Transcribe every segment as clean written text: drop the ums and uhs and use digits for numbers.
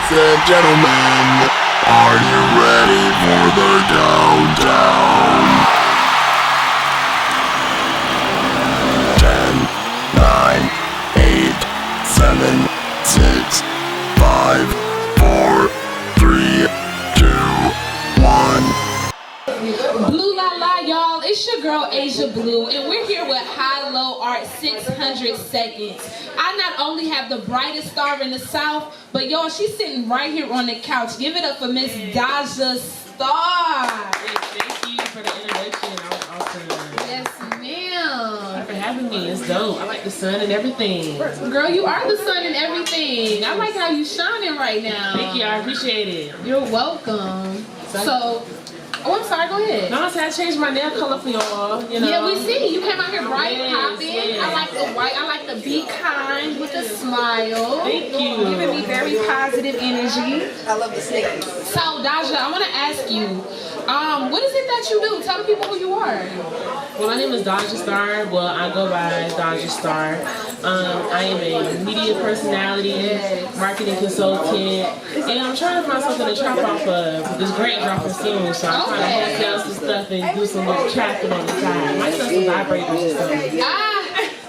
Ladies and gentlemen, are you ready for the countdown? 10, 9, 8, 7, 6, 5, 4, 3, 2, 1. Blue la la, y'all. It's your girl Asia Blue, and we're here with HYLO Art 600 Seconds. I not only have the brightest star in the South, but y'all, she's sitting right here on the couch. Give it up for Miss Daja Star. Thank you for the introduction. I was awesome. Yes, ma'am. Thank you for having me. It's dope. I like the sun and everything. Girl, you are the sun and everything. I like how you shining right now. Thank you. I appreciate it. You're welcome. So, oh, I'm sorry. Go ahead. No, I changed my nail color for y'all. You know. Yeah, we see. You came out here bright, popping. Yes. I like the white. I like the be kind with a smile. Thank you. Giving me very positive energy. I love the sneakers. So, Daja, I want to ask you, what is it that you do? Tell the people who you are. Well, my name is Daja Star. Well, I go by Daja Star. I am a media personality, marketing consultant, and I'm trying to find something to trap off of. This grant dropping soon, so I'm trying to sell some stuff and do some little trapping on the side. Might sell some vibrators or something.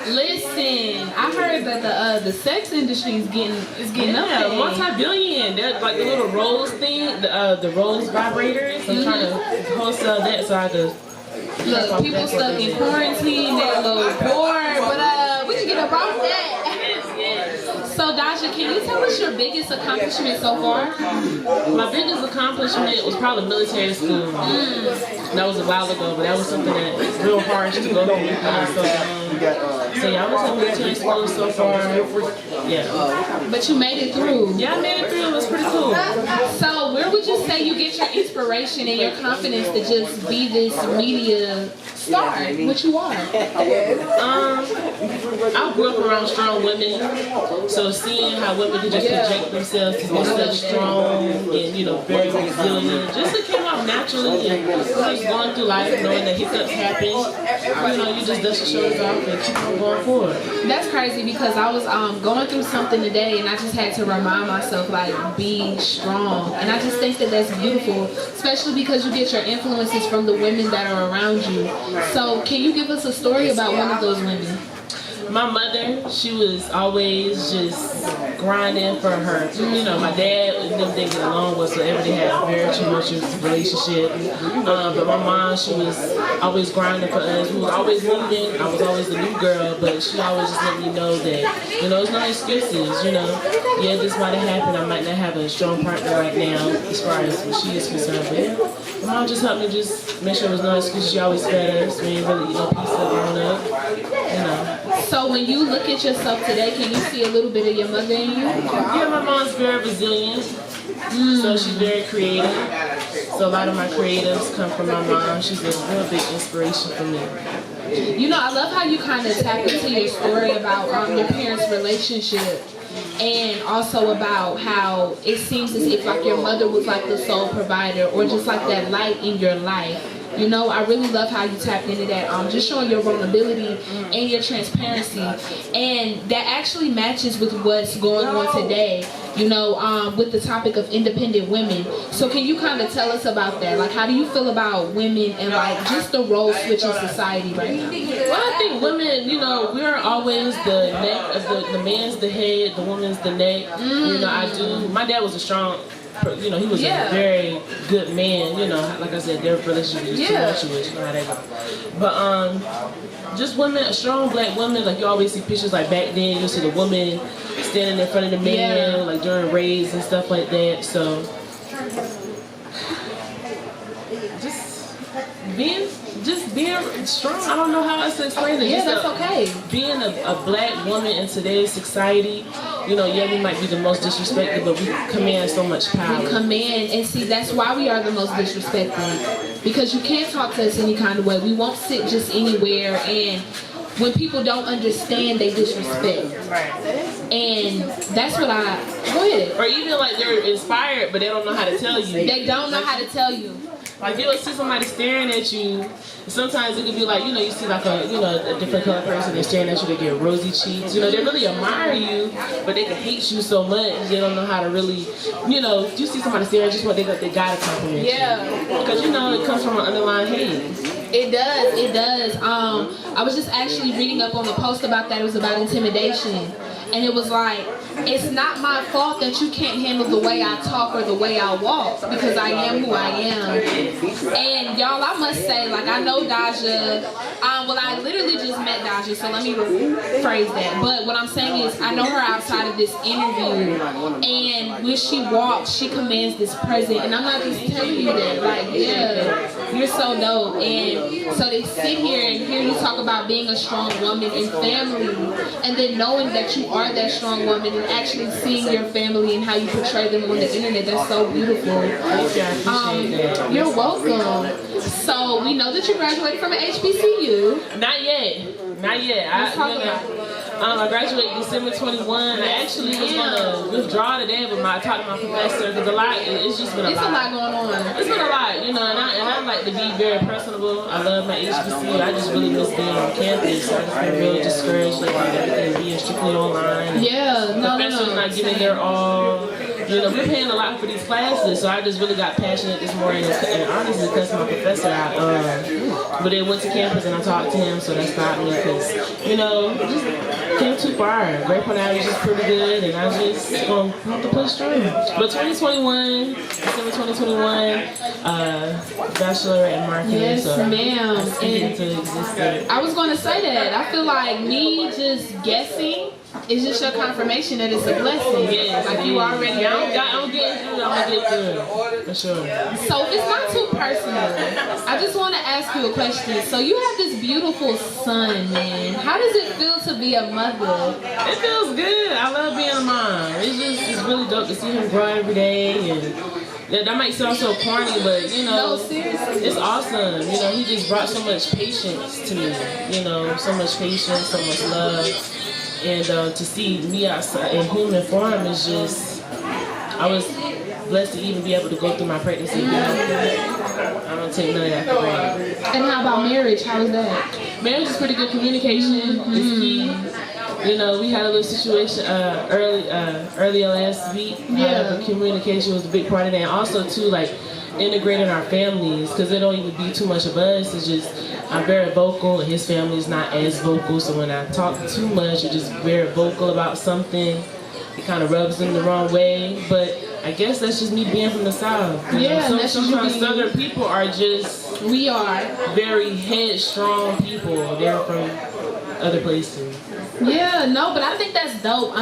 Listen, I heard that the sex industry is getting up. Multi-billion. They're like the little rose thing, the rose vibrators. I'm trying to wholesale that so I can. Look, people stuck in quarantine, they're a little bored, but we can get about that. So, Daja, can you tell us your biggest accomplishment so far? My biggest accomplishment was probably military school. That was a while ago, but that was something that was real hard to go through. So yeah, I was in military school so far. Yeah. But you made it through. Yeah, I made it through. It was pretty cool. So where would you say you get your inspiration and your confidence to just be this media star, which you are? I grew up around strong women, so seeing how women can just project themselves to be such strong and very resilient, just it came out naturally. And just going through life, knowing that hiccups happen, you just dust your shoulders off and keep on going forward. That's crazy because I was going through something today, and I just had to remind myself, like, be strong. And I just think that that's beautiful, especially because you get your influences from the women that are around you. So can you give us a story about one of those women? My mother, she was always just grinding for her. My dad and them didn't get along with, so everybody had a very tumultuous relationship. But my mom, she was always grinding for us. We was always moving. I was always the new girl, but she always just let me know that, there's no excuses, Yeah, this might have happened. I might not have a strong partner right now as far as what she is concerned. But yeah, my mom just helped me just make sure there was no excuses. She always fed us. We ain't really eat no pizza growing up, So when you look at yourself today, can you see a little bit of your mother in you? Yeah, my mom's very resilient, so she's very creative. So a lot of my creatives come from my mom. She's a real big inspiration for me. I love how you kind of tap into your story about your parents' relationship, and also about how it seems as if like your mother was like the sole provider, or just like that light in your life. I really love how you tapped into that, just showing your vulnerability and your transparency, and that actually matches with what's going on today, with the topic of independent women. So can you kind of tell us about that? Like, how do you feel about women and like just the role switch in society right now? Well, I think women, we're always the neck of the man's the head, the woman's the neck. My dad was a strong, he was a very good man, like I said, their relationship is tumultuous, you know how that goes. But just women, a strong black woman, like you always see pictures like back then, you'll see the woman standing in front of the man, like during raids and stuff like that. So just being strong. I don't know how else to explain it. Yeah, that's okay. Being a black woman in today's society, we might be the most disrespected, but we command so much power. We command, and see, that's why we are the most disrespected. Because you can't talk to us any kind of way. We won't sit just anywhere, and when people don't understand, they disrespect. And that's what go ahead. Or even like they're inspired, but they don't know how to tell you. They don't know how to tell you. Like you'll see somebody staring at you. Sometimes it could be like, you see like a different color person that's staring at you, they get rosy cheeks. They really admire you, but they can hate you so much they don't know how to really, you see somebody staring at you, but they gotta compliment you. Because it comes from an underlying hate. It does. I was just actually reading up on the post about that. It was about intimidation. And it was like, it's not my fault that you can't handle the way I talk or the way I walk, because I am who I am. And y'all, I must say, like, I know Daja, well, I literally just met Daja, so let me rephrase that. But what I'm saying is, I know her outside of this interview, and when she walks, she commands this presence. And I'm not just telling you that, like, yeah, you're so dope. And so they sit here and hear you talk about being a strong woman in family, and then knowing that you are that strong woman and actually seeing your family and how you portray them on the internet, that's so beautiful. You're welcome. So we know that you graduated from an HBCU. Not yet. I graduated December 21. I actually was gonna withdraw today, but I talked to my professor because it's just been a lot. It's a lot going on. It's been a lot, and I like to be very personable. I love my HBCU. I just really miss being on campus. So I just been really discouraged about everything being strictly online. Yeah, Professors not giving their all. We're paying a lot for these classes, so I just really got passionate this morning and honestly cussed my professor out. But then went to campus and I talked to him, so that stopped me because, just came too far. Grade point average is pretty good, and I just have to push through. But 2021, December 2021, bachelor in marketing. Yes, so ma'am. Into existence. I was going to say that. I feel like me just guessing is just your confirmation that it's a blessing. Yes, like you already know. I'm getting through. I'm gonna get through for sure. So if it's not too personal, I just want to ask you a question. So you have this beautiful son, man. How does it feel to be a mother? It feels good. I love being a mom. It's really dope to see him grow every day, and that might sound so corny, but no, seriously, it's awesome. He just brought so much patience to me. So much patience, so much love. And to see me outside in human form is just, I was blessed to even be able to go through my pregnancy. I don't take none of that for granted. And how about marriage? How is that? Marriage is pretty good. Communication is key. We had a little situation earlier last week. But communication was a big part of that. And also too, like, integrating our families, because it don't even be too much of us. It's just, I'm very vocal and his family is not as vocal, so when I talk too much or just very vocal about something, it kind of rubs them the wrong way. But I guess that's just me being from the South. Sometimes Southern people are just, we are very headstrong people. They're from other places. Yeah, no, but I think that's dope.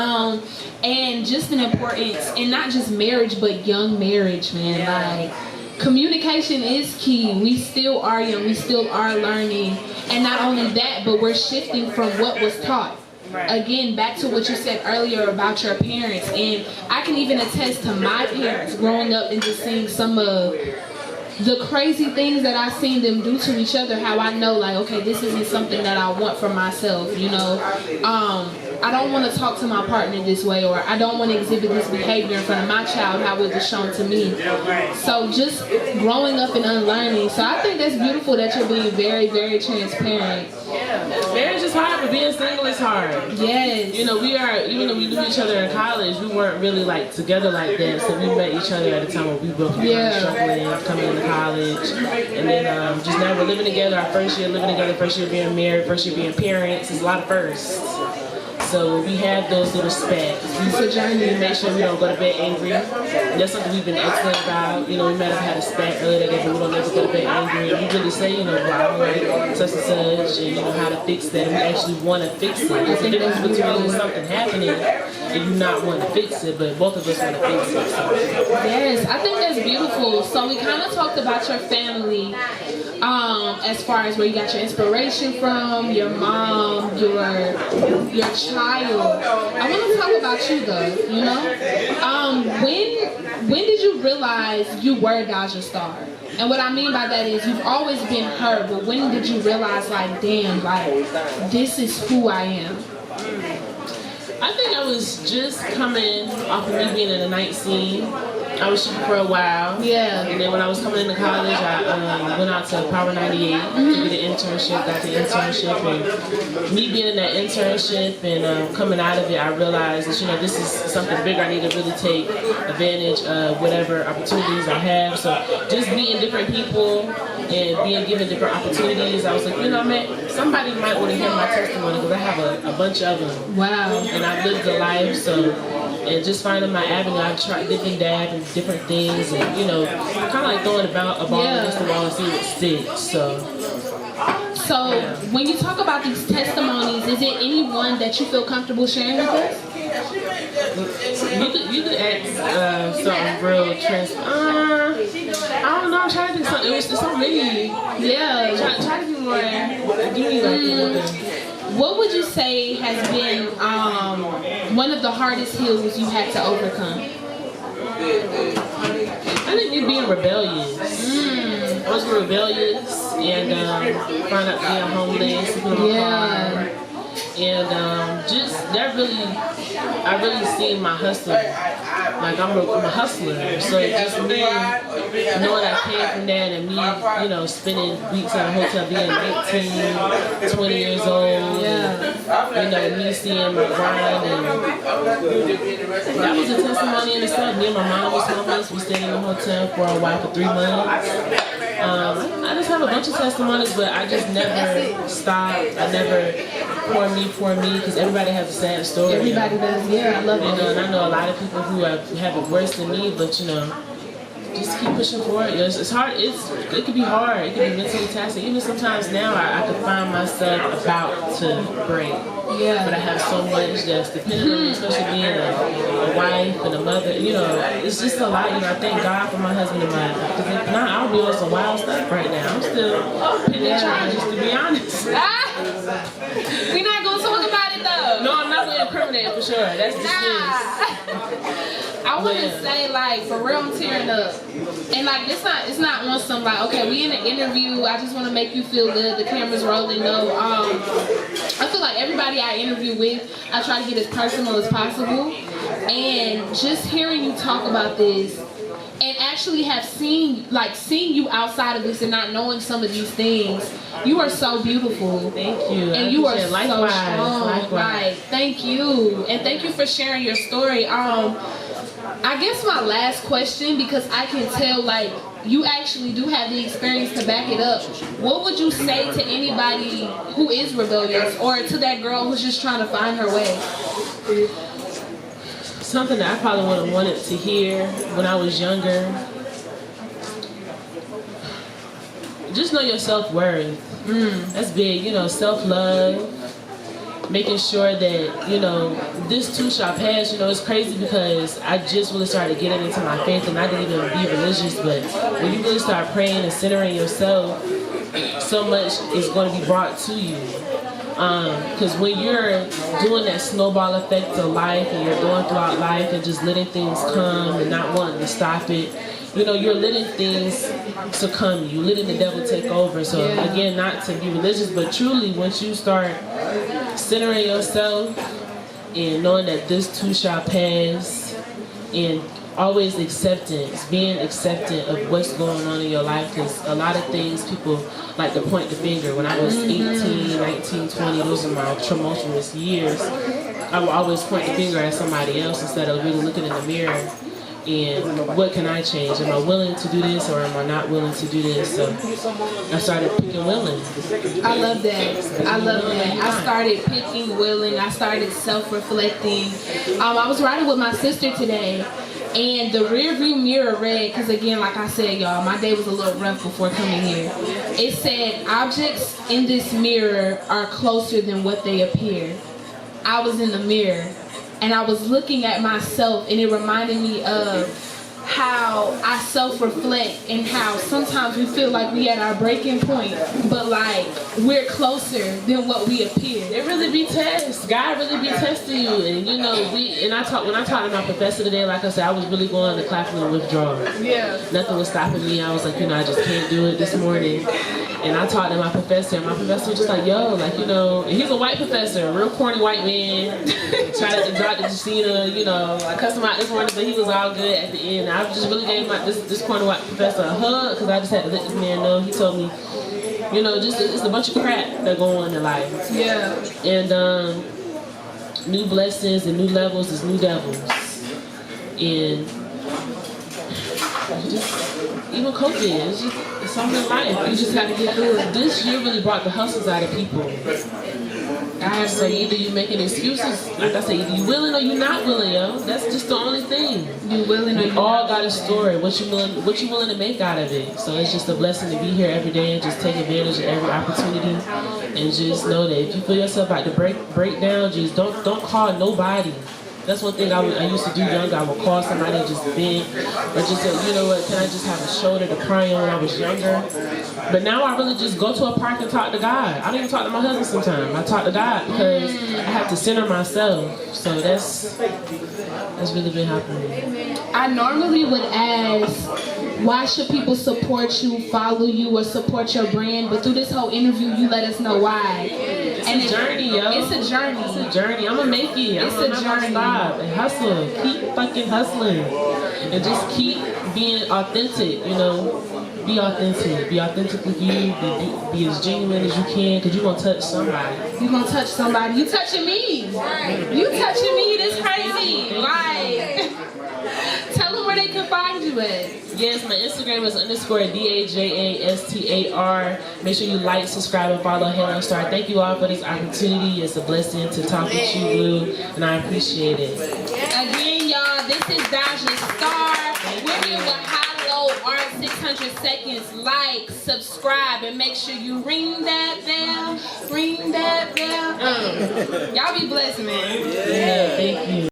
And just an importance, and not just marriage, but young marriage, man. Like, communication is key. We still are young. We still are learning. And not only that, but we're shifting from what was taught. Again, back to what you said earlier about your parents. And I can even attest to my parents growing up and just seeing some of the crazy things that I've seen them do to each other, how I know, like, okay, this isn't something that I want for myself, I don't want to talk to my partner this way, or I don't want to exhibit this behavior in front of my child, how it was shown to me. So just growing up and unlearning. So I think that's beautiful that you're being very, very transparent. Marriage is hard, but being single is hard. Yes. We are, even though we knew each other in college, we weren't really like together like that. So we met each other at a time when we both were struggling, coming into college. And then just now we're living together, our first year living together, first year being married, first year being parents. It's a lot of firsts. So we have those little spats. We make sure we don't go to bed angry. And that's something we've been excellent about. We might have had a spat earlier that day, but we don't ever go to bed angry. And we really say, well, I don't like such and such, and how to fix that. And we actually want to fix it. There's a difference between something happening and you not want to fix it, but both of us want to fix it. So. Yes, I think that's beautiful. So we kind of talked about your family, as far as where you got your inspiration from, your mom, your child. I want to talk about you though, when did you realize you were Daja Star? And what I mean by that is you've always been her, but when did you realize, like, damn, like, this is who I am? I think I was just coming off of me being in a night scene, I was shooting for a while. Yeah. And then when I was coming into college, I went out to Power 98 to get an internship, got the internship. And me being in that internship and coming out of it, I realized that, you know, this is something bigger. I need to really take advantage of whatever opportunities I have. So just meeting different people and being given different opportunities, I was like, you know, man, somebody might want to hear my testimony because I have a bunch of them. Wow. And I've lived a life, so, and just finding my avenue, I've tried different dab and different things, and, you know, kind of like throwing a ball against the wall and see what sticks, so. So, when you talk about these testimonies, is it any one that you feel comfortable sharing with us? You could ask something real I don't know. I'm trying to think something. It's so many. Yeah. Try to be more. Give me like what would you say has been one of the hardest hills you had to overcome? I think me being rebellious. I was rebellious and found out being homeless, sleeping in my car. And just that really, I really seen my hustle. Like I'm a hustler, so just me knowing I came from that and me, you know, spending weeks at a hotel, being 19, 20 years old, and, you know, me seeing my grind, and that was a testimony in itself. Me and my mom was homeless. We stayed in the hotel for a while, for 3 months. I just have a bunch of testimonies, but I just never stopped. I never pour me, because everybody has a sad story. Everybody does, yeah, I love it. You know, and I know a lot of people who have it worse than me, but, you know, just keep pushing forward. You know, it's hard. It could be hard. It can be mentally taxing. Even sometimes now, I could find myself about to break. Yeah. But I have so much that's dependent on me, especially being a wife and a mother. You know, it's just a lot. You know, I thank God for my husband and my. Because if not, I'll be on some wild stuff right now. I'm still pinning charges, to be honest. We're not gonna talk about it though. No, I'm not gonna incriminate for sure. That's dismissed. I wouldn't say, like, for real, I'm tearing up. And like, it's not on some like, okay, we in an interview, I just want to make you feel good, the camera's rolling. No, I feel like everybody I interview with, I try to get as personal as possible. And just hearing you talk about this and actually have seen you outside of this and not knowing some of these things, you are so beautiful. Thank you. And you are so strong. Like, thank you. And thank you for sharing your story. I guess my last question, because I can tell, like, you actually do have the experience to back it up. What would you say to anybody who is rebellious, or to that girl who's just trying to find her way? Something that I probably would have wanted to hear when I was younger. Just know your self-worth. That's big, you know, self-love. Making sure that, you know, this too shall pass. You know, it's crazy because I just really started getting into my faith, and I didn't even be religious, but when you really start praying and centering yourself, so much is going to be brought to you. Because when you're doing that snowball effect to life, and you're going throughout life and just letting things come and not wanting to stop it, you know, you're letting things succumb you, letting the devil take over. So again, not to be religious, but truly, once you start centering yourself and knowing that this too shall pass, and always being acceptant of what's going on in your life, because a lot of things people like to point the finger. When I was 18, 19, 20, those are my tumultuous years, I would always point the finger at somebody else instead of really looking in the mirror. And what can I change? Am I willing to do this, or am I not willing to do this? So I started picking willing. I love that. I love that. I started picking willing. I started self-reflecting. I was riding with my sister today, and the rear view mirror read, because again, like I said, y'all, my day was a little rough before coming here. It said, objects in this mirror are closer than what they appear. I was in the mirror, and I was looking at myself, and it reminded me of how I self-reflect, and how sometimes we feel like we at our breaking point, but like we're closer than what we appear. It really be tests. God really be testing you. And you know, when I talked to my professor today, like I said, I was really going to classroom withdrawal. Yeah. Nothing was stopping me. I was like, you know, I just can't do it this morning. And I talked to my professor, and my professor was just like, yo, like, you know, and he's a white professor, a real corny white man. Tried to drop the Justina, you know, I cussed him out this morning, but he was all good at the end. I just really gave this corny white professor a hug, because I just had to let this man know. He told me, you know, just it's a bunch of crap that go on in life. Yeah. And new blessings and new levels is new devils. And even COVID, it's something in life. You just have to get through it. This year really brought the hustles out of people. I say either you making excuses, like I say, either you willing or you not willing, yo. That's just the only thing. You willing or you all got a story. What you willing to make out of it. So it's just a blessing to be here every day and just take advantage of every opportunity, and just know that if you feel yourself about to break down, just don't call nobody. That's one thing I used to do younger. I would call somebody and just vent, or just say, you know what, can I just have a shoulder to cry on when I was younger? But now I really just go to a park and talk to God. I don't even talk to my husband sometimes. I talk to God because I have to center myself. So that's really been happening. I normally would ask, why should people support you, follow you, or support your brand? But through this whole interview, you let us know why. It's a journey, yo. It's a journey. It's a journey. I'm gonna make it. It's a journey. Stop and hustle. Keep fucking hustling, and just keep being authentic. You know, be authentic. Be authentic with you. Be as genuine as you can, because you're gonna touch somebody. You're gonna touch somebody. You touching me. You touching me. This crazy. Like, tell them where they can find you at. Yes, my Instagram is _DAJASTAR. Make sure you like, subscribe, and follow HYLO Star. Thank you all for this opportunity. It's a blessing to talk with you, Blue, and I appreciate it. Again, y'all, this is Daja Star. We're here with HYLO Art 600 Seconds. Like, subscribe, and make sure you ring that bell. Ring that bell. Y'all be blessed, man. Yeah, thank you.